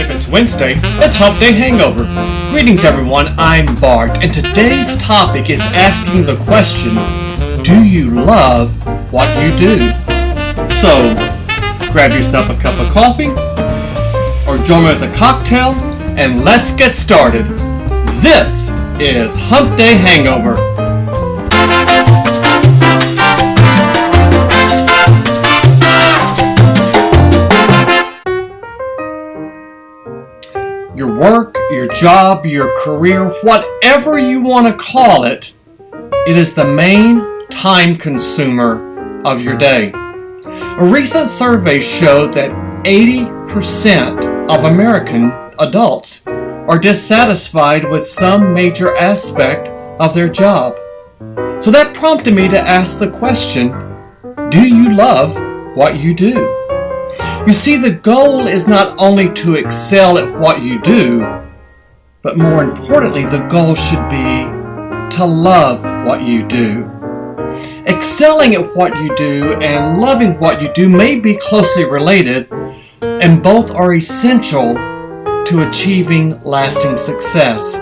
If it's Wednesday, it's Hump Day Hangover. Greetings everyone, I'm Bart, and today's topic is asking the question, do you love what you do? So, grab yourself a cup of coffee, or join me with a cocktail, and let's get started. This is Hump Day Hangover. Your work, your job, your career, whatever you want to call it, it is the main time consumer of your day. A recent survey showed that 80% of American adults are dissatisfied with some major aspect of their job. So that prompted me to ask the question, do you love what you do? You see, the goal is not only to excel at what you do, but more importantly, the goal should be to love what you do. Excelling at what you do and loving what you do may be closely related, and both are essential to achieving lasting success.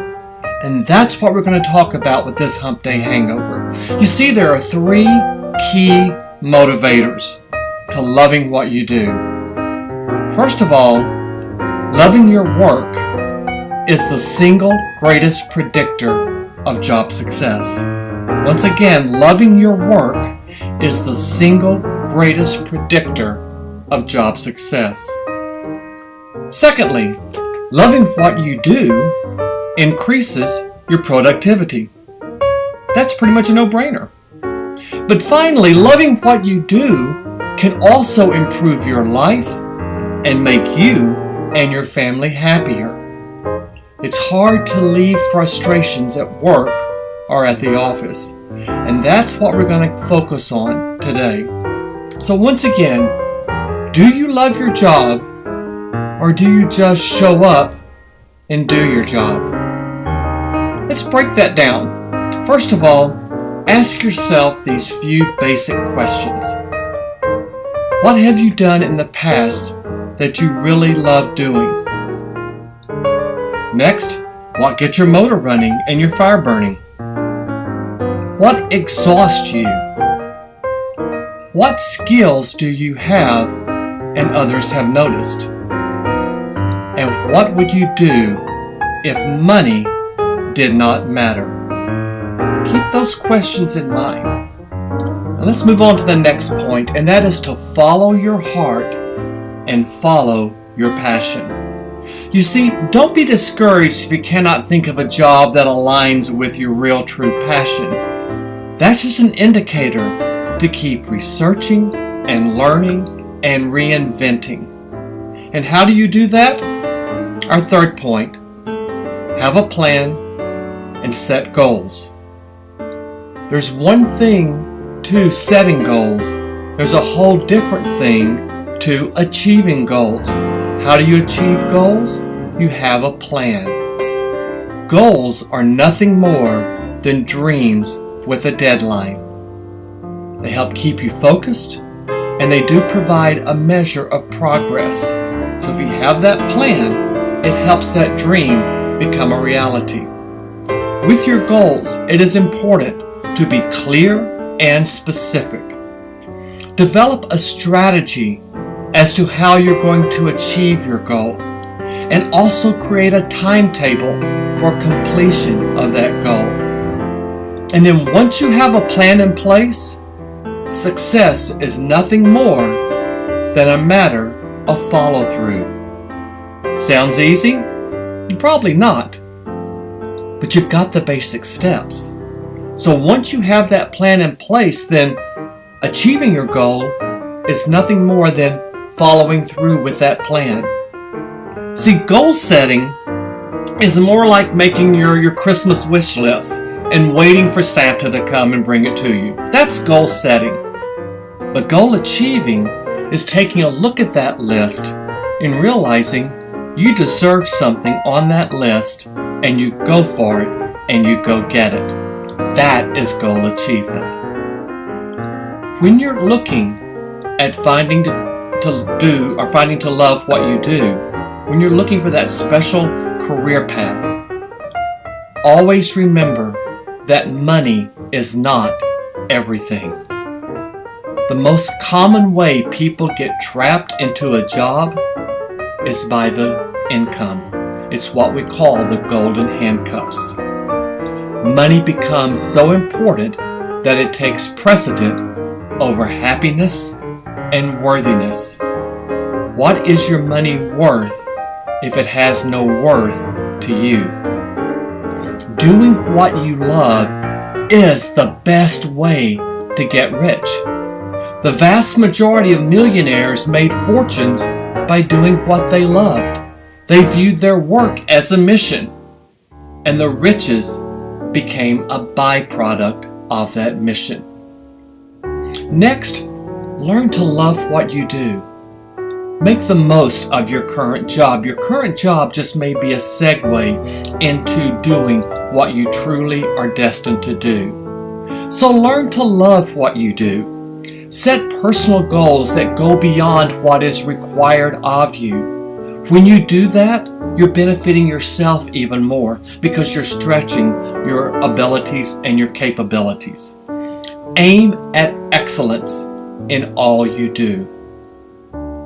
And that's what we're going to talk about with this Hump Day Hangover. You see, there are three key motivators to loving what you do. First of all, loving your work is the single greatest predictor of job success. Once again, loving your work is the single greatest predictor of job success. Secondly, loving what you do increases your productivity. That's pretty much a no-brainer. But finally, loving what you do can also improve your life and make you and your family happier. It's hard to leave frustrations at work or at the office, and that's what we're going to focus on today. So once again, do you love your job, or do you just show up and do your job? Let's break that down. First of all, ask yourself these few basic questions. What have you done in the past that you really love doing? Next, what gets your motor running and your fire burning? What exhausts you? What skills do you have and others have noticed? And what would you do if money did not matter? Keep those questions in mind. Now let's move on to the next point, and that is to follow your heart and follow your passion. You see, don't be discouraged if you cannot think of a job that aligns with your real true passion. That's just an indicator to keep researching and learning and reinventing. And how do you do that? Our third point, have a plan and set goals. There's one thing to setting goals. There's a whole different thing to achieving goals. How do you achieve goals? You have a plan. Goals are nothing more than dreams with a deadline. They help keep you focused, and they do provide a measure of progress. So if you have that plan, it helps that dream become a reality. With your goals, it is important to be clear and specific. Develop a strategy as to how you're going to achieve your goal, and also create a timetable for completion of that goal. And then once you have a plan in place, success is nothing more than a matter of follow-through. Sounds easy? Probably not. But you've got the basic steps. So once you have that plan in place, then achieving your goal is nothing more than following through with that plan. See, goal setting is more like making your Christmas wish list and waiting for Santa to come and bring it to you. That's goal setting. But goal achieving is taking a look at that list and realizing you deserve something on that list, and you go for it and you go get it. That is goal achievement. When you're looking at finding to love what you do, when you're looking for that special career path, always remember that money is not everything. The most common way people get trapped into a job is by the income. It's what we call the golden handcuffs. Money becomes so important that it takes precedent over happiness and worthiness. What is your money worth if it has no worth to you? Doing what you love is the best way to get rich. The vast majority of millionaires made fortunes by doing what they loved. They viewed their work as a mission, and the riches became a byproduct of that mission. Next, learn to love what you do. Make the most of your current job. Your current job just may be a segue into doing what you truly are destined to do. So learn to love what you do. Set personal goals that go beyond what is required of you. When you do that, you're benefiting yourself even more because you're stretching your abilities and your capabilities. Aim at excellence in all you do.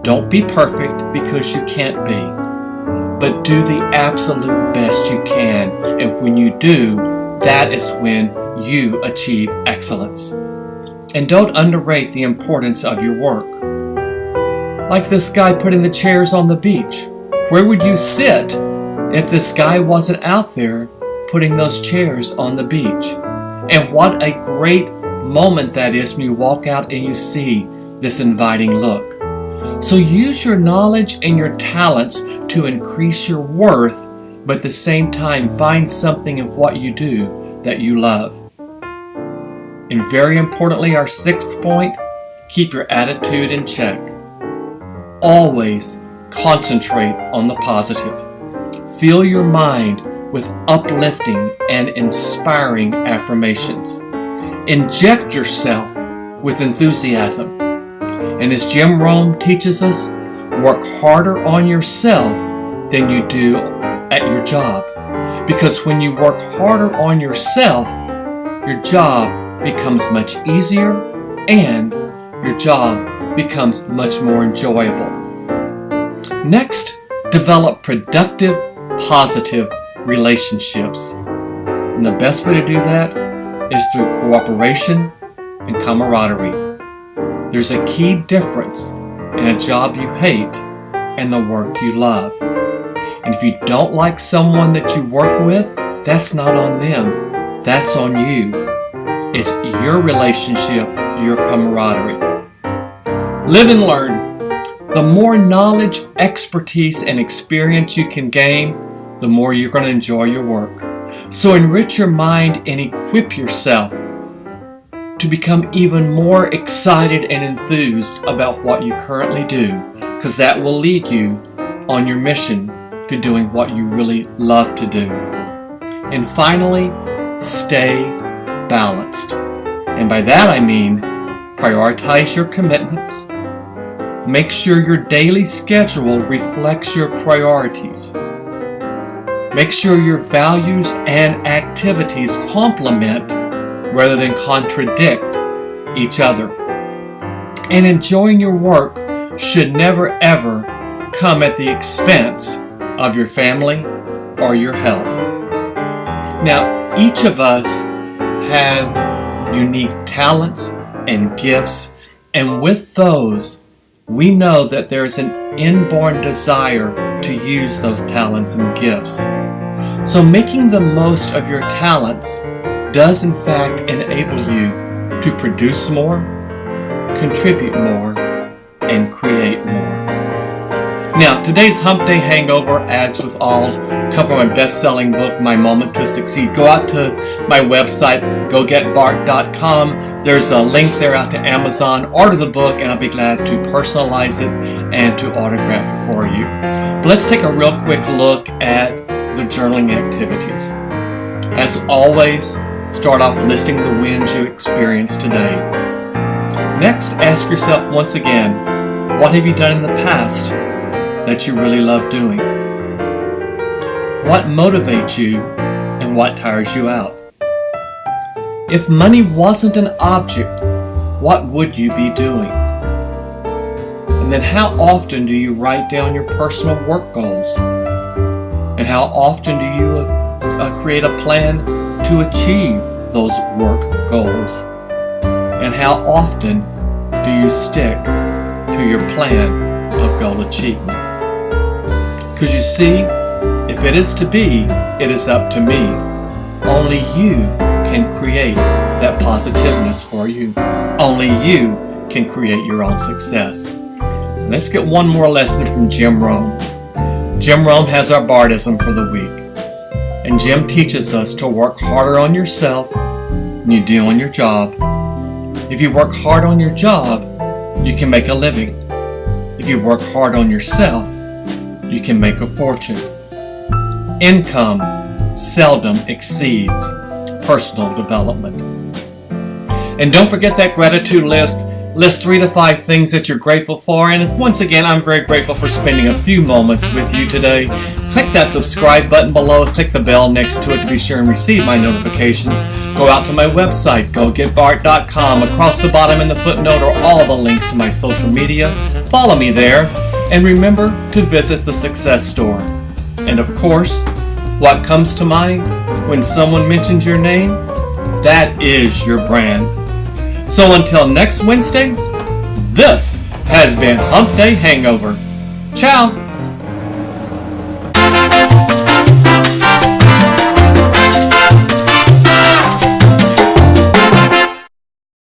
Don't be perfect because you can't be, but do the absolute best you can. And when you do, that is when you achieve excellence. And don't underrate the importance of your work. Like this guy putting the chairs on the beach. Where would you sit if this guy wasn't out there putting those chairs on the beach? And what a great moment that is when you walk out and you see this inviting look. So use your knowledge and your talents to increase your worth, but at the same time find something in what you do that you love. And very importantly, our sixth point, keep your attitude in check. Always concentrate on the positive. Fill your mind with uplifting and inspiring affirmations. Inject yourself with enthusiasm. And as Jim Rohn teaches us, work harder on yourself than you do at your job. Because when you work harder on yourself, your job becomes much easier and your job becomes much more enjoyable. Next, develop productive, positive relationships. And the best way to do that is through cooperation and camaraderie. There's a key difference in a job you hate and the work you love. And if you don't like someone that you work with, that's not on them, that's on you. It's your relationship, your camaraderie. Live and learn. The more knowledge, expertise, and experience you can gain, the more you're going to enjoy your work. So enrich your mind and equip yourself to become even more excited and enthused about what you currently do, because that will lead you on your mission to doing what you really love to do. And finally, stay balanced. And by that I mean prioritize your commitments. Make sure your daily schedule reflects your priorities. Make sure your values and activities complement rather than contradict each other. And enjoying your work should never ever come at the expense of your family or your health. Now, each of us have unique talents and gifts, and with those, we know that there's an inborn desire to use those talents and gifts. So making the most of your talents does in fact enable you to produce more, contribute more, and create more. Now, today's Hump Day Hangover, as with all, cover my best-selling book, My Moment to Succeed. Go out to my website, gogetbart.com. There's a link there out to Amazon. Order the book, and I'll be glad to personalize it and to autograph it for you. But let's take a real quick look at the journaling activities. As always, start off listing the wins you experienced today. Next, ask yourself once again, what have you done in the past that you really love doing? What motivates you and what tires you out? If money wasn't an object, what would you be doing? And then how often do you write down your personal work goals? And how often do you create a plan to achieve those work goals? And how often do you stick to your plan of goal achievement? Because you see, if it is to be, it is up to me. Only you can create that positiveness for you. Only you can create your own success. Let's get one more lesson from Jim Rohn. Jim Rohn has our Bardism for the week. And Jim teaches us to work harder on yourself than you do on your job. If you work hard on your job, you can make a living. If you work hard on yourself, you can make a fortune. Income seldom exceeds personal development. And don't forget that gratitude list. List 3 to 5 things that you're grateful for. And once again, I'm very grateful for spending a few moments with you today. Click that subscribe button below. Click the bell next to it to be sure and receive my notifications. Go out to my website, gogetbart.com. Across the bottom in the footnote are all the links to my social media. Follow me there. And remember to visit the Success Store. And of course, what comes to mind when someone mentions your name? That is your brand. So until next Wednesday, this has been Hump Day Hangover. Ciao!